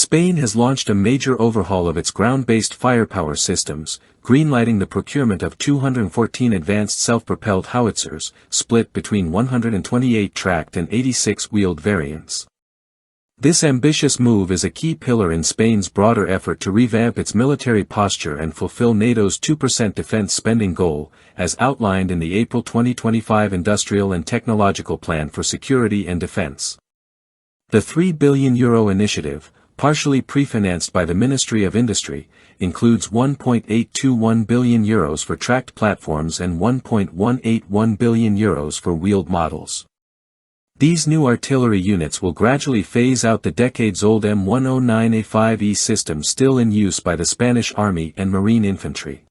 Spain has launched a major overhaul of its ground-based firepower systems, greenlighting the procurement of 214 advanced self-propelled howitzers, split between 128 tracked and 86 wheeled variants. This ambitious move is a key pillar in Spain's broader effort to revamp its military posture and fulfill NATO's 2% defense spending goal, as outlined in the April 2025 Industrial and Technological Plan for Security and Defense. The €3 billion initiative, partially pre-financed by the Ministry of Industry, includes €1.821 billion for tracked platforms and €1.181 billion for wheeled models. These new artillery units will gradually phase out the decades-old M109A5E system still in use by the Spanish Army and Marine Infantry.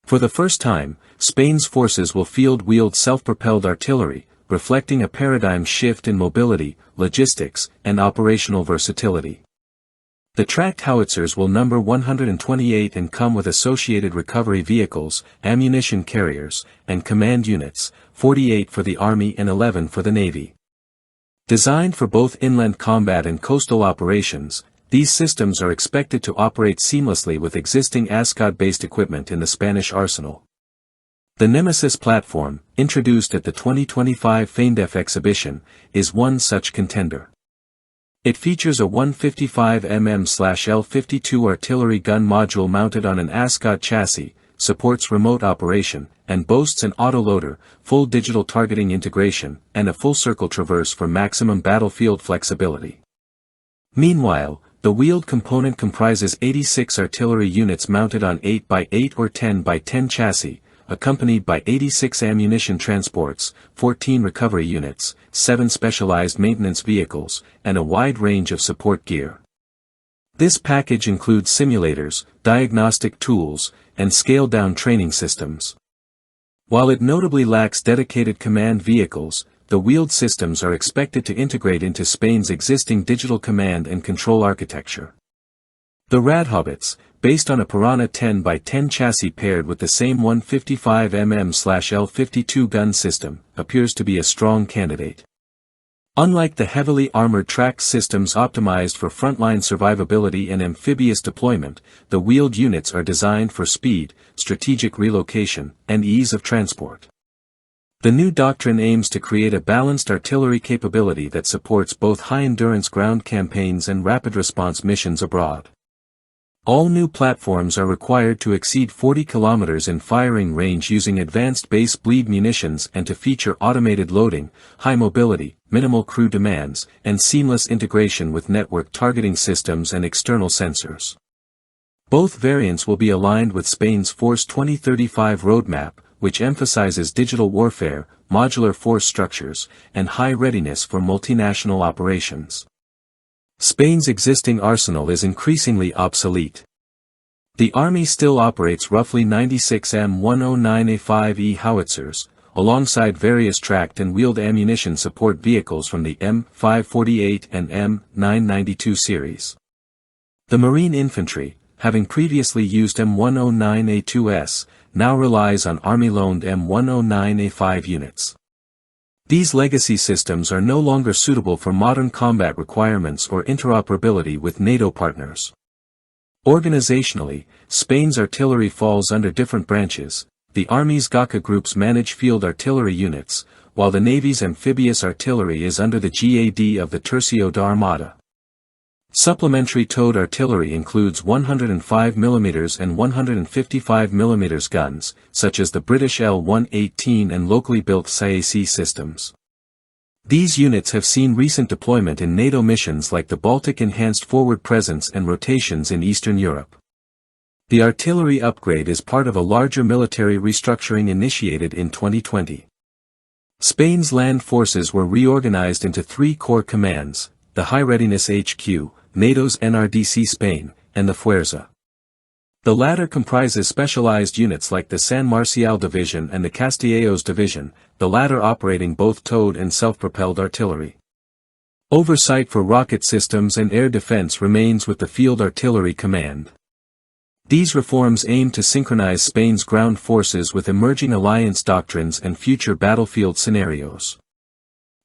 For the first time, Spain's forces will field wheeled self-propelled artillery, reflecting a paradigm shift in mobility, logistics, and operational versatility. The tracked howitzers will number 128 and come with associated recovery vehicles, ammunition carriers, and command units, 48 for the Army and 11 for the Navy. Designed for both inland combat and coastal operations, these systems are expected to operate seamlessly with existing ASCAD-based equipment in the Spanish arsenal. The Nemesis platform, introduced at the 2025 FAINDEF exhibition, is one such contender. It features a 155mm/L52 artillery gun module mounted on an ASCAD chassis, supports remote operation, and boasts an autoloader, full digital targeting integration, and a full-circle traverse for maximum battlefield flexibility. Meanwhile, the wheeled component comprises 86 artillery units mounted on 8x8 or 10x10 chassis, accompanied by 86 ammunition transports, 14 recovery units, 7 specialized maintenance vehicles, and a wide range of support gear. This package includes simulators, diagnostic tools, and scaled-down training systems. While it notably lacks dedicated command vehicles, the wheeled systems are expected to integrate into Spain's existing digital command and control architecture. The Radhobbits, based on a Piranha 10x10 chassis paired with the same 155mm/L52 gun system, appears to be a strong candidate. Unlike the heavily armored tracked systems optimized for frontline survivability and amphibious deployment, the wheeled units are designed for speed, strategic relocation, and ease of transport. The new doctrine aims to create a balanced artillery capability that supports both high-endurance ground campaigns and rapid response missions abroad. All new platforms are required to exceed 40 km in firing range using advanced base bleed munitions and to feature automated loading, high mobility, minimal crew demands, and seamless integration with network targeting systems and external sensors. Both variants will be aligned with Spain's Force 2035 roadmap, which emphasizes digital warfare, modular force structures, and high readiness for multinational operations. Spain's existing arsenal is increasingly obsolete. The Army still operates roughly 96 M109A5E howitzers, alongside various tracked and wheeled ammunition support vehicles from the M548 and M992 series. The Marine Infantry, having previously used M109A2S, now relies on Army-loaned M109A5 units. These legacy systems are no longer suitable for modern combat requirements or interoperability with NATO partners. Organizationally, Spain's artillery falls under different branches. The Army's GACA groups manage field artillery units, while the Navy's amphibious artillery is under the GAD of the Tercio da Armada. Supplementary towed artillery includes 105mm and 155mm guns, such as the British L118 and locally built SAEC systems. These units have seen recent deployment in NATO missions like the Baltic Enhanced Forward Presence and rotations in Eastern Europe. The artillery upgrade is part of a larger military restructuring initiated in 2020. Spain's land forces were reorganized into 3 core commands: the High Readiness HQ, NATO's NRDC Spain, and the Fuerza. The latter comprises specialized units like the San Marcial Division and the Castellanos Division, the latter operating both towed and self-propelled artillery. Oversight for rocket systems and air defense remains with the Field Artillery Command. These reforms aim to synchronize Spain's ground forces with emerging alliance doctrines and future battlefield scenarios.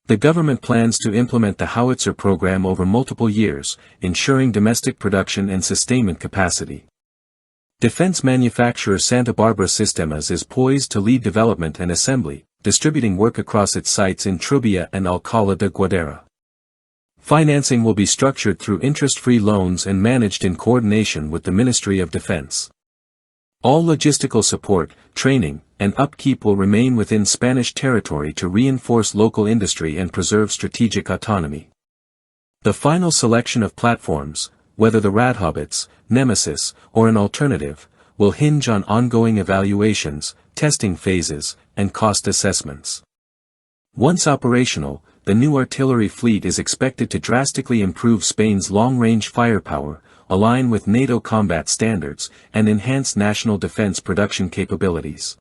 The government plans to implement the Howitzer program over multiple years, ensuring domestic production and sustainment capacity. Defense manufacturer Santa Barbara Sistemas is poised to lead development and assembly, distributing work across its sites in Trubia and Alcalá de Guadera. Financing will be structured through interest-free loans and managed in coordination with the Ministry of Defense. All logistical support, training, and upkeep will remain within Spanish territory to reinforce local industry and preserve strategic autonomy. The final selection of platforms, whether the Radhobbits, Nemesis, or an alternative, will hinge on ongoing evaluations, testing phases, and cost assessments. Once operational, the new artillery fleet is expected to drastically improve Spain's long-range firepower, align with NATO combat standards, and enhance national defense production capabilities.